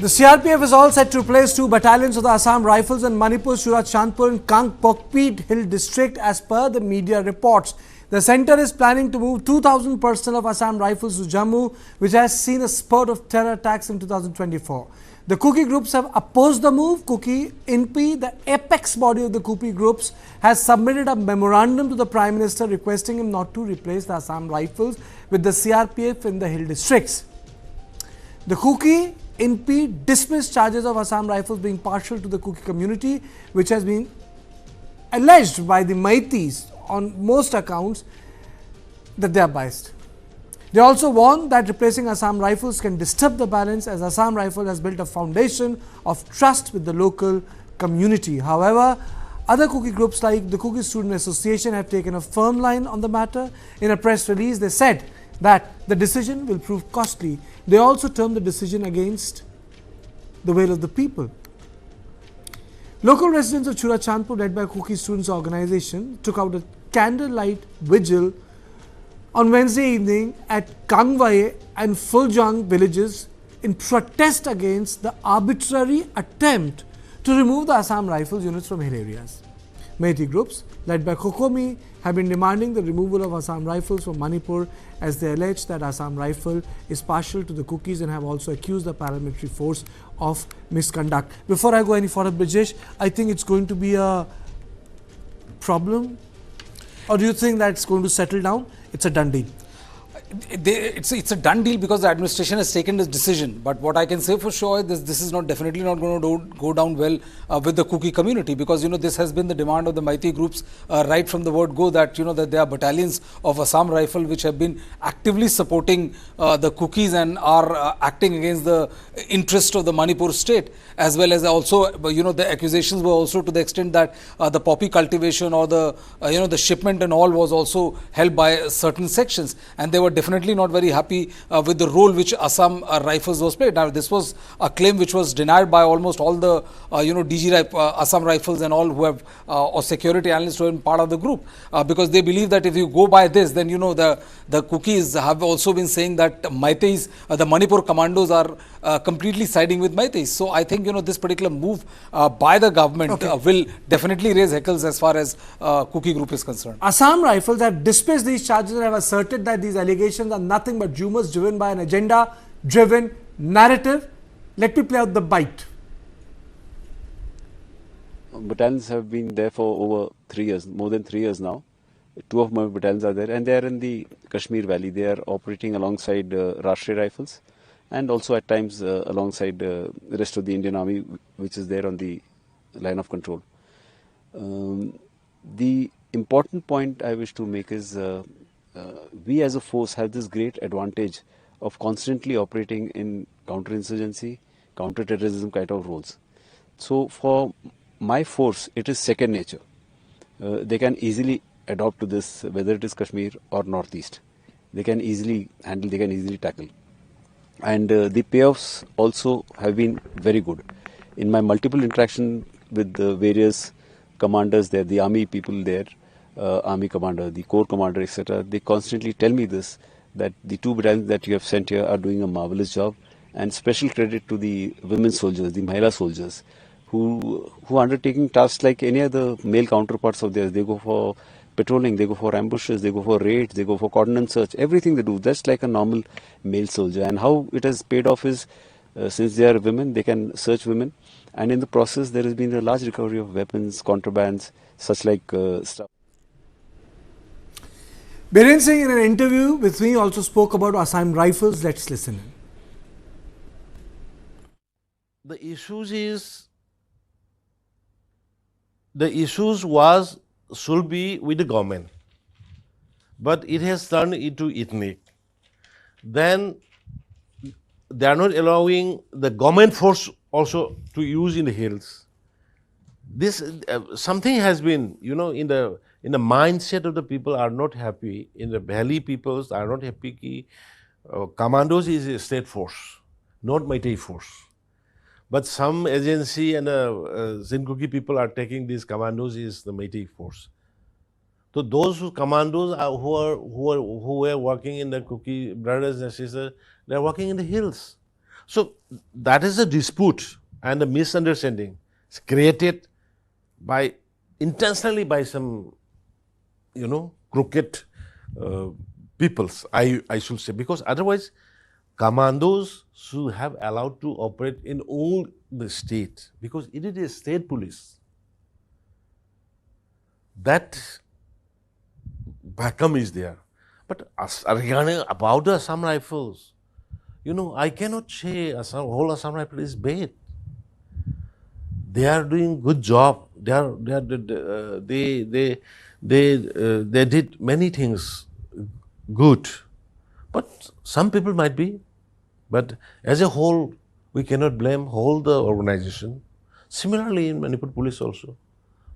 The CRPF is all set to replace 2 battalions of the Assam Rifles in Manipur, Churachandpur and Kangpokpi Hill district as per the media reports. The centre is planning to move 2,000 personnel of Assam Rifles to Jammu, which has seen a spurt of terror attacks in 2024. The Kuki groups have opposed the move. Kuki Inpi, the apex body of the Kuki groups, has submitted a memorandum to the Prime Minister requesting him not to replace the Assam Rifles with the CRPF in the hill districts. The Kuki Inpi dismissed charges of Assam Rifles being partial to the Kuki community, which has been alleged by the Maitis on most accounts that they are biased. They also warn that replacing Assam Rifles can disturb the balance, as Assam Rifle has built a foundation of trust with the local community. However, other Kuki groups like the Kuki Students Organization have taken a firm line on the matter. In a press release, they said that the decision will prove costly. They also termed the decision against the will of the people. Local residents of Churachandpur, led by Kuki Students Organization, took out a candlelight vigil on Wednesday evening at Kangvai and Pholjang villages in protest against the arbitrary attempt to remove the Assam Rifles units from hill areas. Meitei groups, led by Kokomi, have been demanding the removal of Assam Rifles from Manipur, as they allege that Assam Rifle is partial to the Kukis and have also accused the paramilitary force of misconduct. Before I go any further, Brijesh, I think it's going to be a problem, or do you think that it's going to settle down? It's a done deal. It's a done deal because the administration has taken this decision. But what I can say for sure is this is definitely not going to go down well with the Kuki community, because this has been the demand of the Meitei groups right from the word go, that that there are battalions of Assam Rifle which have been actively supporting the Kukis and are acting against the interest of the Manipur state, as well as also the accusations were also to the extent that the poppy cultivation or the the shipment and all was also held by certain sections, and they were definitely not very happy with the role which Assam Rifles was played. Now, this was a claim which was denied by almost all the Assam Rifles and all who have or security analysts who have been part of the group, because they believe that if you go by this, then the Kukis have also been saying that Meiteis, the Manipur commandos are completely siding with Meiteis. So I think this particular move by the government will definitely raise heckles as far as Kuki group is concerned. Assam Rifles have dismissed these charges and have asserted that these allegations are nothing but rumors driven by an agenda-driven narrative. Let me play out the bite. Battalions have been there for over 3 years, more than 3 years now. 2 of my battalions are there, and they are in the Kashmir Valley. They are operating alongside Rashtriya Rifles, and also at times alongside the rest of the Indian Army, which is there on the line of control. The important point I wish to make is we as a force have this great advantage of constantly operating in counterinsurgency, counter-terrorism kind of roles. So for my force, it is second nature. They can easily adopt to this, whether it is Kashmir or Northeast. They can easily handle, they can easily tackle. And the payoffs also have been very good. In my multiple interaction with the various commanders there, the army people there, army commander, the corps commander, etc., they constantly tell me this, that the 2 battalions that you have sent here are doing a marvelous job, and special credit to the women soldiers, the Mahila soldiers, who are undertaking tasks like any other male counterparts of theirs. They go for patrolling, they go for ambushes, they go for raids, they go for cordon search, everything they do. That's like a normal male soldier. And how it has paid off is, since they are women, they can search women, and in the process there has been a large recovery of weapons, contrabands, such like stuff. Biren Singh, in an interview with me, also spoke about Assam Rifles. Let's listen in. The issues should be with the government, but it has turned into ethnic. Then they are not allowing the government force also to use in the hills. This something has been, in the mindset of the people are not happy. In the valley peoples are not happy. Commandos is a state force, not Meitei force. But some agency and Kuki people are taking these commandos is the Meitei force. So those commandos who were working in the Kuki brothers and sisters, they are working in the hills. So that is a dispute and a misunderstanding. It's created by intentionally by some, crooked peoples, I should say, because otherwise commandos should have allowed to operate in all the state, because it is a state police. That vacuum is there. But regarding about the Assam Rifles, I cannot say whole Assam Rifle is bad. They are doing good job. They did many things good, but some people might be. But as a whole, we cannot blame whole the organization. Similarly, in Manipur police also,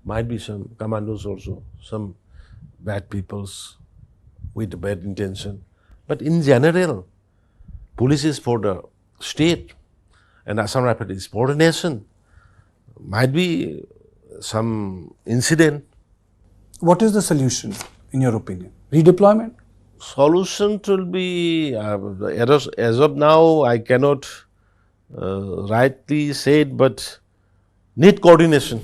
might be some commandos also, some bad peoples with bad intention. But in general, police is for the state and Assam Rifle is for the nation. Might be some incident. What is the solution, in your opinion? Redeployment? Solution will be, as of now, I cannot rightly say it, but need coordination.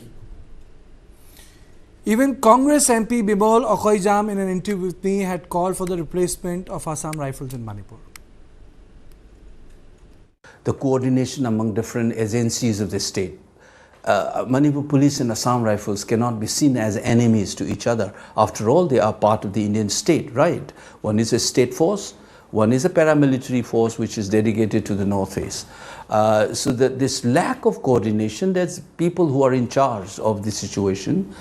Even Congress MP Bimol Okoijam in an interview with me had called for the replacement of Assam Rifles in Manipur. The coordination among different agencies of the state. Manipur Police and Assam Rifles cannot be seen as enemies to each other. After all, they are part of the Indian state, right? One is a state force, one is a paramilitary force which is dedicated to the northeast. So that this lack of coordination, there's people who are in charge of the situation,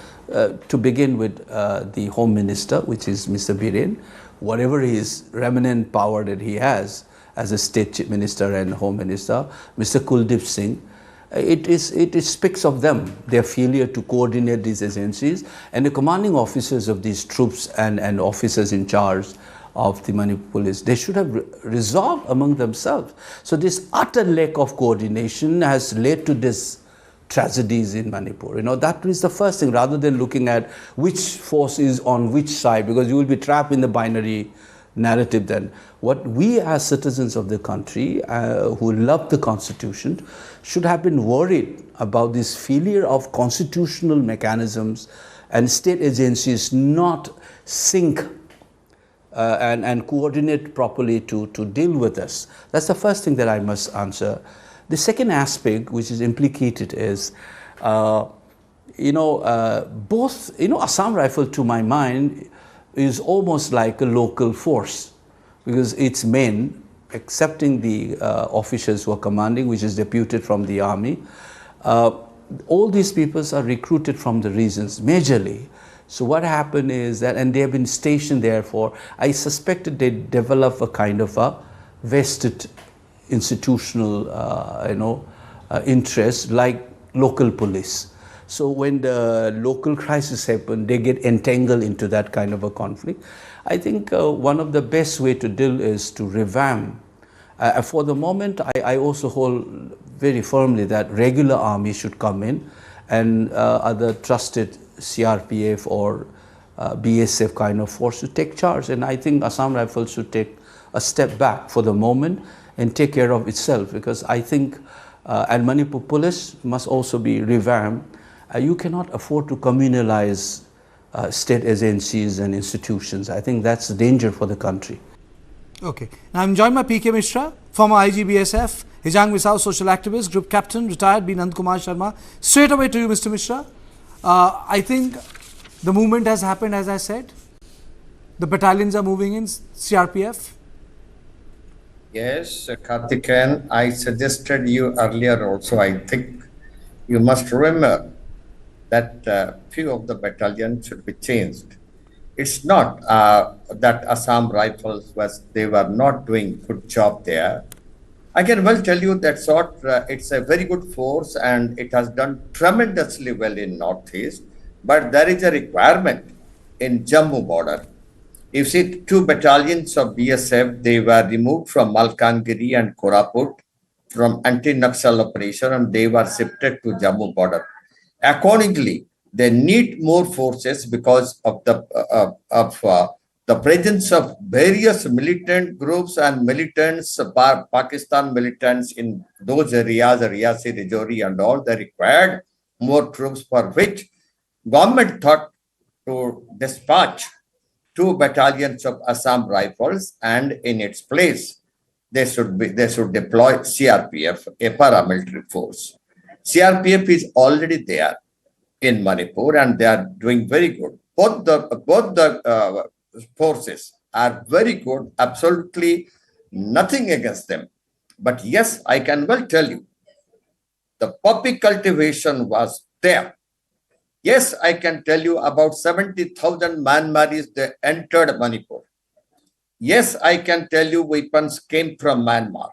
to begin with the Home Minister, which is Mr. Biren, whatever his remnant power that he has as a State Chief Minister and Home Minister, Mr. Kuldeep Singh. It speaks of them, their failure to coordinate these agencies, and the commanding officers of these troops and officers in charge of the Manipur police. They should have resolved among themselves. So this utter lack of coordination has led to this tragedies in Manipur. That is the first thing, rather than looking at which force is on which side, because you will be trapped in the binary narrative then. What we as citizens of the country who love the constitution should have been worried about this failure of constitutional mechanisms and state agencies not sync and coordinate properly to deal with this. That's the first thing that I must answer. The second aspect which is implicated is, Assam Rifle, to my mind, is almost like a local force, because its men, excepting the officers who are commanding, which is deputed from the army, all these people are recruited from the regions majorly. So what happened is that, and they have been stationed there for, I suspected they develop a kind of a vested institutional interest like local police. So when the local crisis happen, they get entangled into that kind of a conflict. I think one of the best way to deal is to revamp. For the moment, I also hold very firmly that regular army should come in, and other trusted CRPF or BSF kind of force to take charge. And I think Assam Rifles should take a step back for the moment and take care of itself, because I think, and Manipur Police must also be revamped. You cannot afford to communalize state agencies and institutions. I think that's the danger for the country. Okay. Now I'm joined by PK Mishra, former IGBSF, Hijang Misao social activist, group captain, retired B. Nandkumar Sharma. Straight away to you, Mr. Mishra. I think the movement has happened, as I said. The battalions are moving in, CRPF. Yes, Karthikeyan, I suggested you earlier also. I think you must remember that few of the battalions should be changed. It's not that Assam Rifles they were not doing good job there. I can well tell you that's what it's a very good force and it has done tremendously well in Northeast, but there is a requirement in Jammu border. You see, 2 battalions of BSF, they were removed from Malkangiri and Koraput from anti-Naxal operation, and they were shifted to Jammu border. Accordingly, they need more forces because of the the presence of various militant groups and militants, Pakistan militants in those areas, Riyasi, Rajouri and all, they required more troops, for which government thought to dispatch 2 battalions of Assam Rifles, and in its place they should deploy CRPF, a paramilitary force. CRPF is already there in Manipur and they are doing very good. Both the forces are very good, absolutely nothing against them. But yes, I can well tell you, the poppy cultivation was there. Yes, I can tell you about 70,000 Myanmaris, they entered Manipur. Yes, I can tell you weapons came from Myanmar.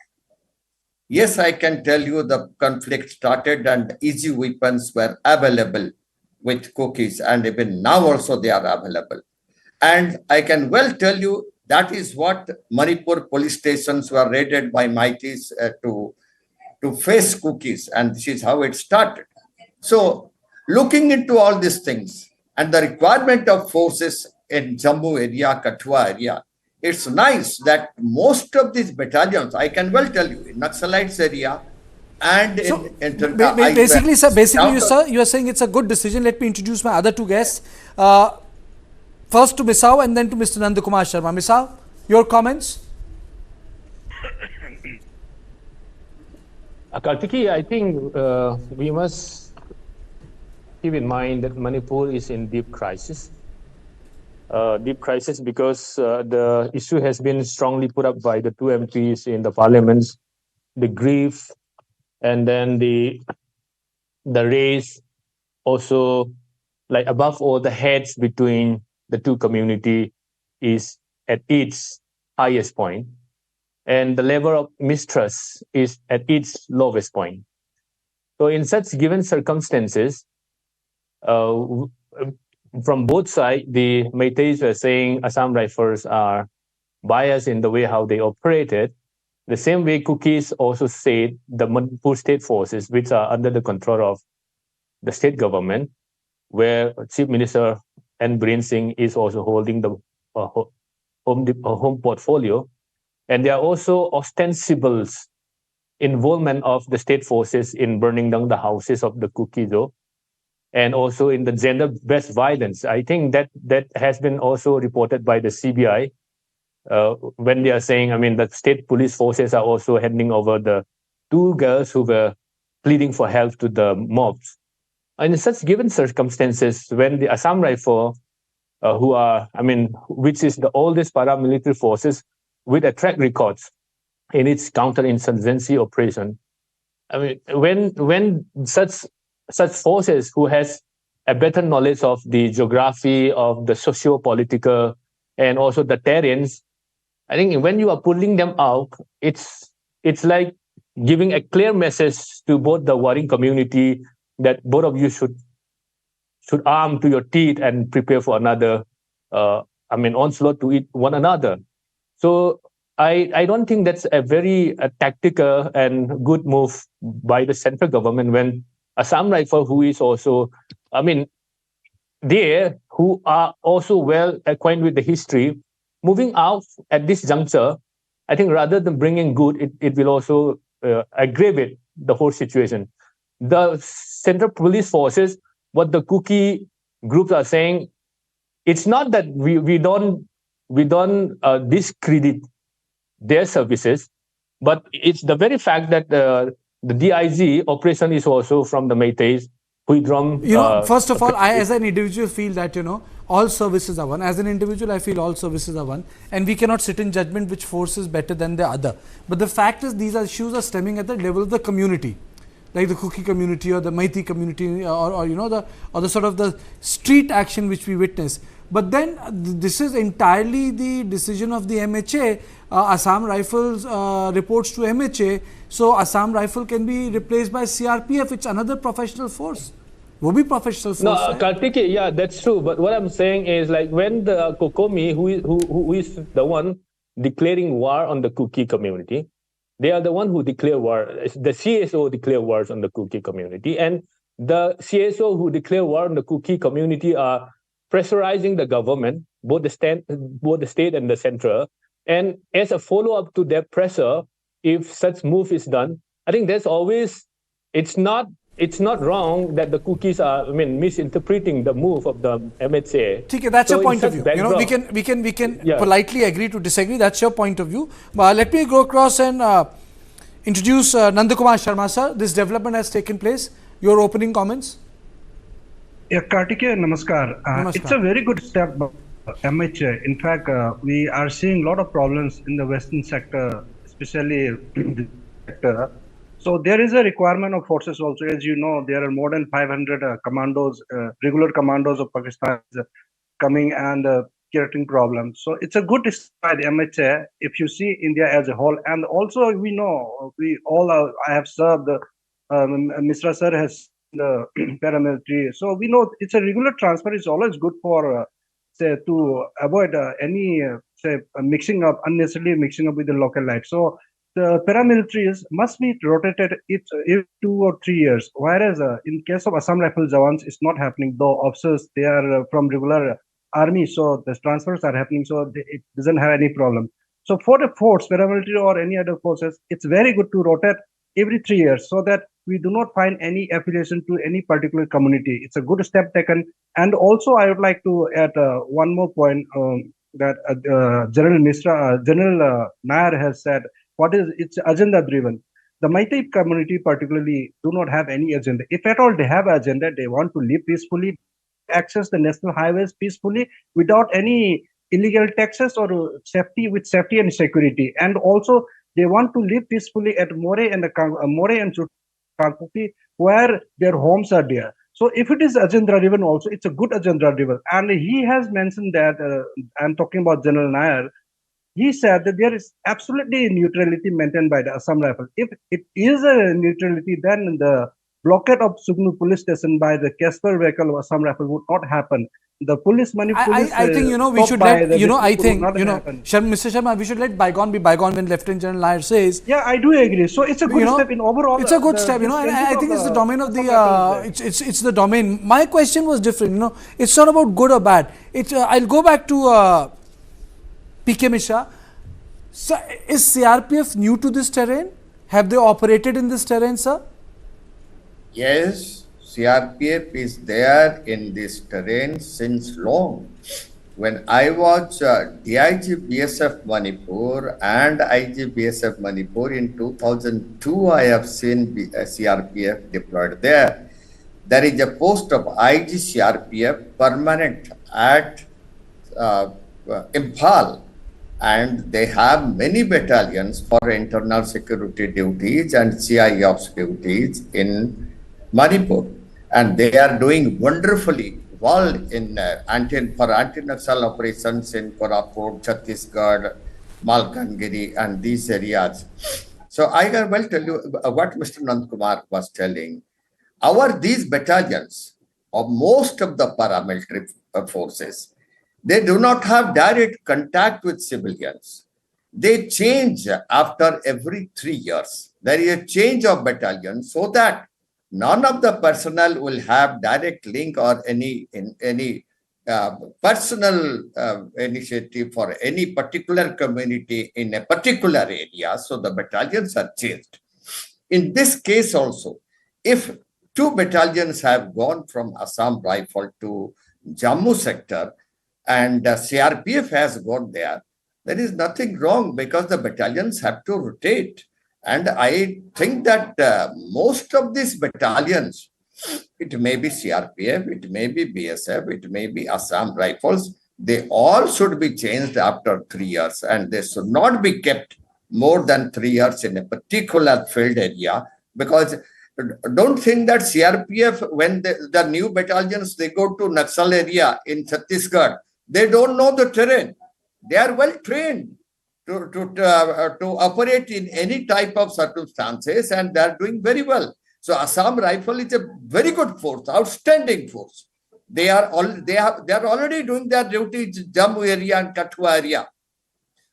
Yes, I can tell you the conflict started and easy weapons were available with Kukis, and even now also they are available. And I can well tell you that is what Manipur police stations were raided by Mighties to face Kukis, and this is how it started. So, looking into all these things and the requirement of forces in Jammu area, Kathua area, it's nice that most of these battalions, I can well tell you, in Naxalites area and So, in basically, sir, you are saying it's a good decision. Let me introduce my other two guests. First to Misao and then to Mr. Nandakumar Sharma. Misao, your comments? Kartiki, I think we must keep in mind that Manipur is in deep crisis. Deep crisis because the issue has been strongly put up by the 2 MPs in the parliaments, the grief, and then the race, also, like above all, the heads between the two community is at its highest point, and the level of mistrust is at its lowest point. So in such given circumstances, from both sides, the Meiteis were saying Assam Rifles are biased in the way how they operated. The same way Kukis also said the Manipur state forces, which are under the control of the state government, where Chief Minister N. Biren Singh is also holding the home portfolio. And there are also ostensible involvement of the state forces in burning down the houses of the Kukizo, and also in the gender-based violence. I think that has been also reported by the CBI when they are saying, I mean, the state police forces are also handing over the 2 girls who were pleading for help to the mobs. And in such given circumstances, when the Assam Rifle, which is the oldest paramilitary forces with a track record in its counterinsurgency operation, I mean, when such forces who has a better knowledge of the geography, of the socio-political, and also the terrains, I think when you are pulling them out, it's like giving a clear message to both the warring community that both of you should arm to your teeth and prepare for another, onslaught to eat one another. So I don't think that's a very tactical and good move by the central government when Assam Rifle, who is also, who are also well acquainted with the history, moving out at this juncture, I think rather than bringing good, it will also aggravate the whole situation. The central police forces, what the Kuki groups are saying, it's not that we don't discredit their services, but it's the very fact that the DIG operation is also from the Meiteis. First of all, I as an individual feel that, all services are one. As an individual, I feel all services are one. And we cannot sit in judgment which force is better than the other. But the fact is, these issues are stemming at the level of the community, like the Kuki community or the Meitei community or the sort of the street action which we witness. But then this is entirely the decision of the MHA. Assam Rifles reports to MHA. So Assam Rifle can be replaced by CRPF, which is another professional force. Will be professional force. No, Kartiki, yeah, that's true. But what I'm saying is, like, when the Kokomi, who is the one declaring war on the Kuki community, they are the one who declare war. The CSO declare wars on the Kuki community, and the CSO who declare war on the Kuki community are pressurizing the government, both the state and the central. And as a follow-up to that pressure, if such move is done, I think there's always, it's not wrong that the Kukis are, misinterpreting the move of the MHA. Okay, that's your point of view. We can politely agree to disagree. That's your point of view. But let me go across and introduce Nandakumar Sharma sir. This development has taken place. Your opening comments. Yeah, Kartikeya, namaskar. Namaskar. It's a very good step by MHA. In fact, we are seeing a lot of problems in the Western sector, especially the sector. So there is a requirement of forces also. As you know, there are more than 500 commandos, regular commandos of Pakistan coming and creating problems. So it's a good step by the MHA if you see India as a whole. And also we know, I have served, Misra sir has the paramilitary. So we know it's a regular transfer is always good for, say, to avoid any, unnecessarily mixing up with the local life. So the paramilitaries must be rotated every 2 or 3 years. Whereas in case of Assam Rifles Jawans, it's not happening. Though officers, they are from regular army, so the transfers are happening. So it doesn't have any problem. So for the force, paramilitary or any other forces, it's very good to rotate every 3 years so that we do not find any affiliation to any particular community. It's a good step taken. And also, I would like to add one more point that General Nair has said. It's agenda driven. The Meitei community particularly do not have any agenda. If at all they have an agenda, they want to live peacefully, access the national highways peacefully without any illegal taxes or safety and security. And also they want to live peacefully at More and Kangpokpi, where their homes are there. So if it is agenda driven also, it's a good agenda driven. And he has mentioned that, I'm talking about General Nair, he said that there is absolutely neutrality maintained by the Assam Rifles. If it is a neutrality, then the blockade of Sugnu police station by the Casper vehicle of Assam Rifles would not happen. The police money. I think we should let Mr. Sharma, we should let bygone be bygone when Lieutenant General Nair says. Yeah, I do agree. So it's a good step in overall. It's a good step, and I think it's the domain of the. It's the domain. My question was different. It's not about good or bad. I'll go back to. PK Mishra, so is CRPF new to this terrain? Have they operated in this terrain, sir? Yes, CRPF is there in this terrain since long. When I was DIG BSF Manipur and IG BSF Manipur in 2002, I have seen CRPF deployed there. There is a post of IG CRPF permanent at Imphal. And they have many battalions for internal security duties and CIOps duties in Manipur. And they are doing wonderfully well in for anti-Naxal operations in Koraput, Chhattisgarh, Malkangiri, and these areas. So I will tell you what Mr. Nandkumar was telling. These battalions, or most of the paramilitary forces, they do not have direct contact with civilians. They change after every 3 years. There is a change of battalion so that none of the personnel will have direct link or any personal initiative for any particular community in a particular area. So the battalions are changed. In this case also, if 2 battalions have gone from Assam Rifle to Jammu sector, and CRPF has gone there, there is nothing wrong because the battalions have to rotate. And I think that most of these battalions, it may be CRPF, it may be BSF, it may be Assam Rifles, they all should be changed after 3 years and they should not be kept more than 3 years in a particular field area, because don't think that CRPF, when the new battalions, they go to Naxal area in Chhattisgarh, they don't know the terrain. They are well trained to operate in any type of circumstances, and they are doing very well. So Assam Rifle is a very good force, outstanding force. They are already doing their duties in Jammu area and Kathua area,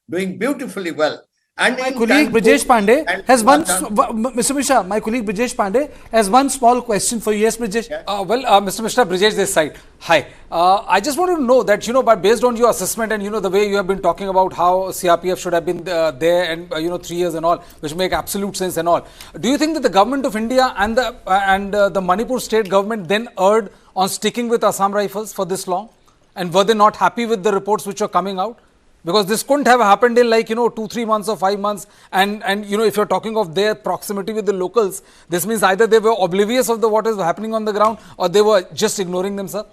doing beautifully well. And My in colleague Kangpokpi Brijesh Pandey and has one, Churachandpur. Mr. Mishra, my colleague Brijesh Pandey has one small question for you. Yes, Brijesh? Mr. Mishra, Brijesh this side. Hi. I just wanted to know that, but based on your assessment and, the way you have been talking about how CRPF should have been there and, 3 years and all, which make absolute sense and all. Do you think that the government of India and the Manipur state government then erred on sticking with Assam Rifles for this long? And were they not happy with the reports which are coming out? Because this couldn't have happened in 2-3 months or 5 months. And if you're talking of their proximity with the locals, this means either they were oblivious of what is happening on the ground or they were just ignoring them, sir.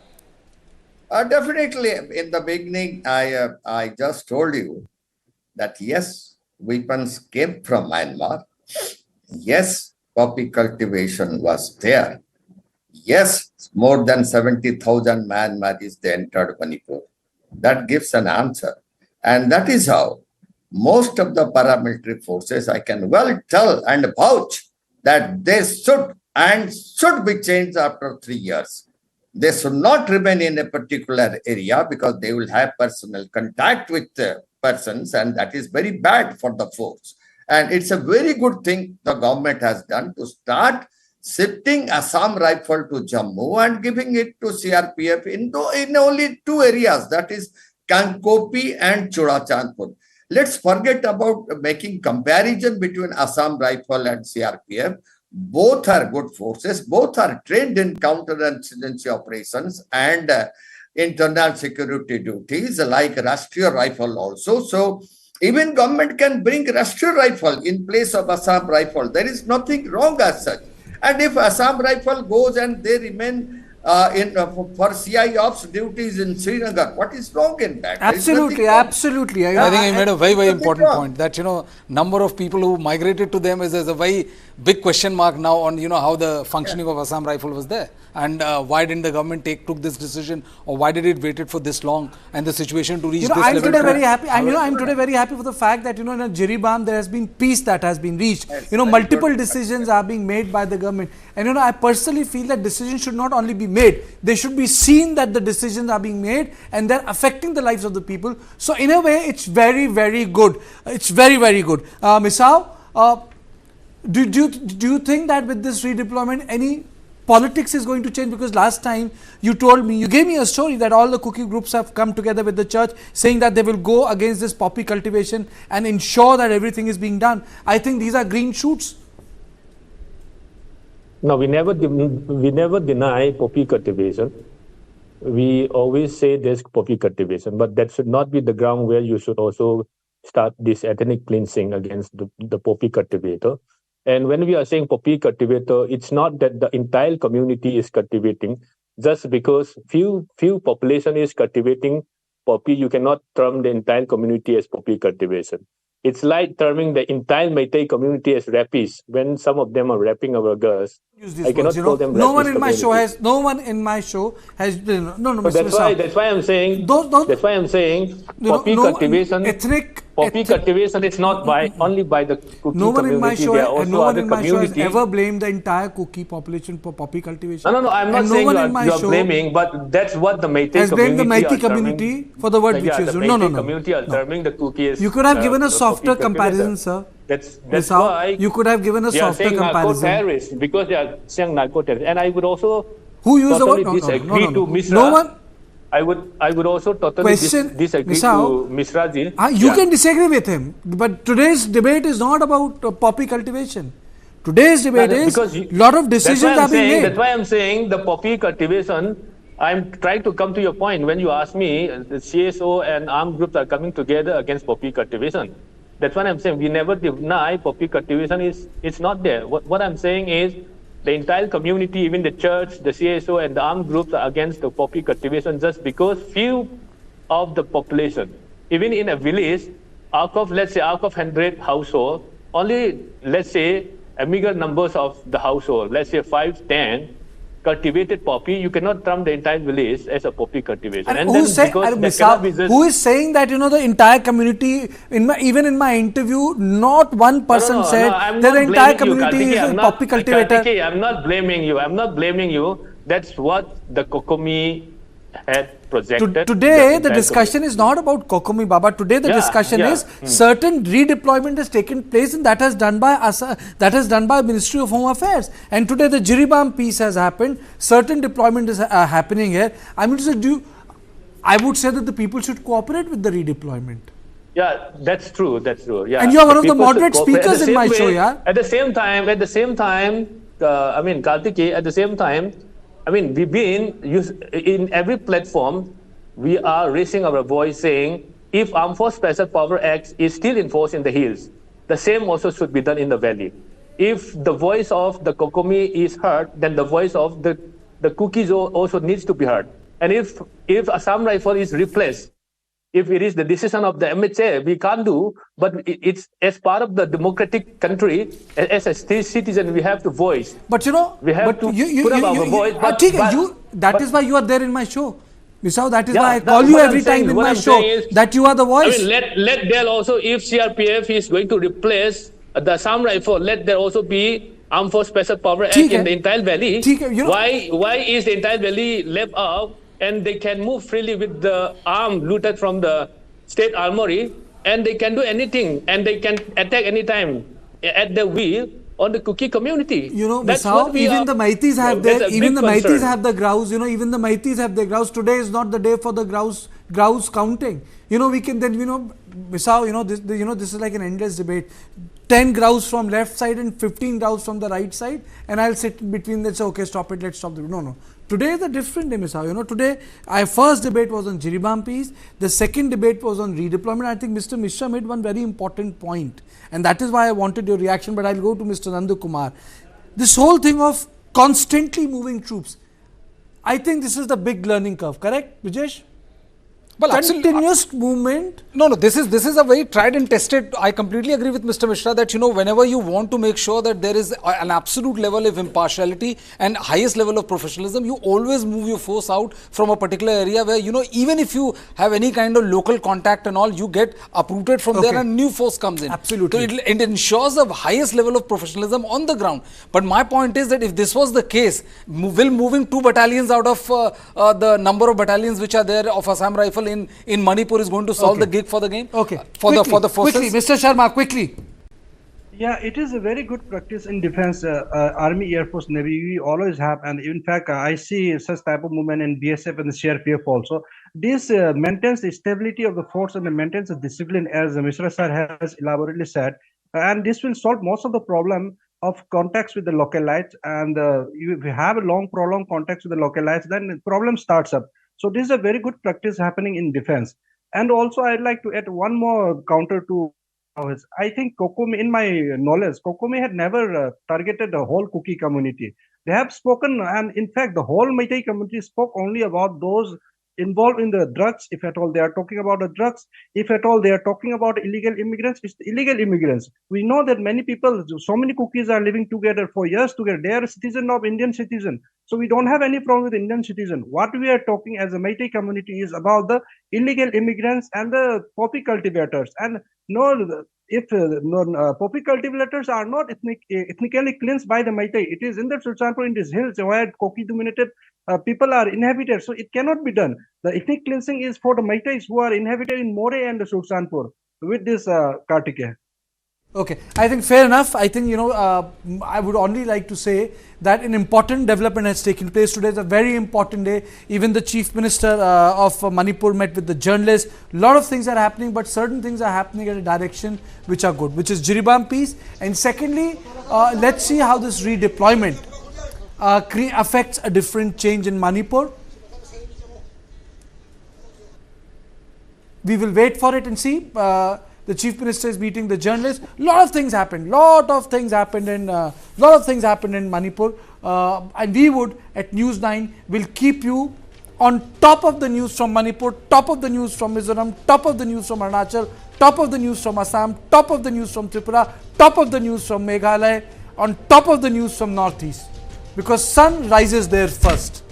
Definitely, in the beginning, I just told you that yes, weapons came from Myanmar. Yes, poppy cultivation was there. Yes, more than 70,000 Myanmaris they entered Manipur. That gives an answer. And that is how most of the paramilitary forces, I can well tell and vouch that they should be changed after 3 years. They should not remain in a particular area because they will have personal contact with persons, and that is very bad for the force. And it's a very good thing the government has done to start shifting Assam Rifle to Jammu and giving it to CRPF in only 2 areas, that is Kangpokpi and Churachandpur. Let's forget about making comparison between Assam Rifle and CRPF. Both are good forces. Both are trained in counterinsurgency operations and internal security duties like Rashtriya Rifle also. So even government can bring Rashtriya Rifle in place of Assam Rifle. There is nothing wrong as such. And if Assam Rifle goes and they remain for CI ops duties in Srinagar, what is wrong in that? Absolutely, absolutely. I think you made a very, very important point that, number of people who migrated to them is a very big question mark now on, how the functioning of Assam Rifle was there. And why didn't the government took this decision, or why did it waited for this long and the situation to reach this I'm level? today very happy. I'm today very happy for the fact that, in Jiribam there has been peace that has been reached. Yes, multiple decisions are being made by the government. And, I personally feel that decisions should not only be made, they should be seen that the decisions are being made and they're affecting the lives of the people. So, in a way, it's very, very good. It's very, very good. Misao, do you think that with this redeployment, any politics is going to change? Because last time you gave me a story that all the Kuki groups have come together with the church saying that they will go against this poppy cultivation and ensure that everything is being done. I think these are green shoots. No, we never deny poppy cultivation. We always say there's poppy cultivation, but that should not be the ground where you should also start this ethnic cleansing against the poppy cultivator. And when we are saying poppy cultivator, it's not that the entire community is cultivating. Just because few population is cultivating poppy, you cannot term the entire community as poppy cultivation. It's like terming the entire Meitei community as rappies when some of them are rapping our girls. I cannot call them no one in my show has been that's why I'm saying poppy cultivation. Poppy cultivation is not only by the Kuki no one community. In my show, there are also no one other in my show has community. ever blamed the entire Kuki population for poppy cultivation. No, I'm not saying you are blaming, but that's what the Meitei community the Meitei community for the word which is the Meitei community are terming the Kuki as. You could have given a softer comparison, sir. That's why you could have given a softer comparison. Narco-terrorists because they are saying narco-terrorists, and I would also who used the word? Disagree to Mishra. No one. I would also totally disagree to Mishra ji. You can disagree with him, but today's debate is not about poppy cultivation. Today's debate is a lot of decisions are being made. That's why I'm saying the poppy cultivation. I'm trying to come to your point when you ask me the CSO and armed groups are coming together against poppy cultivation. That's what I'm saying. We never deny poppy cultivation it's not there. What I'm saying is the entire community, even the church, the CSO and the armed groups are against the poppy cultivation just because few of the population, even in a village, out of 100 household, only let's say a meager numbers of the household, let's say 5, 10, cultivated poppy, you cannot term the entire village as a poppy cultivation. And who is saying that the entire community? Even in my interview, not one person said that the entire community is a poppy cultivator. I'm not blaming you. That's what the Kokomi had projected. Today, the discussion is not about Kokomi Baba. Today, the discussion is certain redeployment has taken place, and that has done by Ministry of Home Affairs. And today, the Jiribam piece has happened. Certain deployment is happening here. I mean, I would say that the people should cooperate with the redeployment. Yeah, that's true. That's true. Yeah, and you are one of the moderate speakers in my show, yeah. At the same time, I mean, Kartiki, at the same time, I mean, we've been in every platform, we are raising our voice saying, if Armed Force Special Power Act is still enforced in the hills, the same also should be done in the valley. If the voice of the Kokomi is heard, then the voice of the Kukis also needs to be heard. And if Assam Rifle is replaced, if it is the decision of the MHA, we can't do, but it's as part of the democratic country, as a state citizen, we have to voice. But you know, we have to put up our voice. That is why you are there in my show. Misao, that is why I call you every time in my show, that you are the voice. I mean, let there also, if CRPF is going to replace the Assam Rifle, let there also be Armed Force Special Power Act in the entire valley. Why is the entire valley left out? And they can move freely with the arm looted from the state armory, and they can do anything, and they can attack anytime at the will on the Kuki community. You know, Misao, even the Maitis have Maitis have the grouse, you know, even the Maitis have the grouse. Today is not the day for the grouse counting. You know, we can then, you know, Misao, this is like an endless debate. 10 grouse from left side and 15 grouse from the right side, and I'll sit in between and say, okay, stop it, let's stop the no. Today is a different day, Misao. You know, today, our first debate was on Jiribam piece. The second debate was on redeployment. I think Mr. Mishra made one very important point, and that is why I wanted your reaction, but I'll go to Mr. Nandu Kumar. This whole thing of constantly moving troops, I think this is the big learning curve, correct, Vijesh? Well, continuous movement. No, this is a very tried and tested. I completely agree with Mr. Mishra that, you know, whenever you want to make sure that there is an absolute level of impartiality and highest level of professionalism, you always move your force out from a particular area where, you know, even if you have any kind of local contact and all, you get uprooted from there and new force comes in. Absolutely. So it ensures the highest level of professionalism on the ground. But my point is that if this was the case, will moving 2 battalions out of the number of battalions which are there of Assam Rifle in Manipur is going to solve the gig for the game? Okay. For the forces? Quickly, Mr. Sharma, quickly. Yeah, it is a very good practice in defense. Army, Air Force, Navy, we always have. And in fact, I see such type of movement in BSF and the CRPF also. This maintains the stability of the force and maintains the discipline, as Mishra sir has elaborately said. And this will solve most of the problem of contacts with the localites. And if you have a long, prolonged contacts with the localites, then the problem starts up. So this is a very good practice happening in defense. And also, I'd like to add one more counter to I think Kokomi, in my knowledge, Kokomi had never targeted the whole Kuki community. They have spoken, and in fact, the whole Meitei community spoke only about those involved in the drugs, if at all they are talking about the drugs, if at all they are talking about illegal immigrants, it's the illegal immigrants. We know that many people, so many Kukis are living together for years together. They are a citizen of Indian citizen. So we don't have any problem with Indian citizen. What we are talking as a Meitei community is about the illegal immigrants and the poppy cultivators. And poppy cultivators are not ethnically cleansed by the Meitei. It is in the Churachandpur, in these hills where Koki dominated people are inhabited. So it cannot be done. The ethnic cleansing is for the Meiteis who are inhabited in More and the Churachandpur with this Kartike. Okay, I think fair enough. I think, I would only like to say that an important development has taken place today. It's a very important day. Even the Chief Minister of Manipur met with the journalists. A lot of things are happening, but certain things are happening in a direction which are good, which is Jiribam peace. And secondly, let's see how this redeployment affects a different change in Manipur. We will wait for it and see. The Chief Minister is meeting the journalists. Lot of things happened in Manipur, and we would at News 9 will keep you on top of the news from Manipur, top of the news from Mizoram, top of the news from Arunachal, top of the news from Assam, top of the news from Tripura, top of the news from Meghalaya, on top of the news from Northeast, because sun rises there first.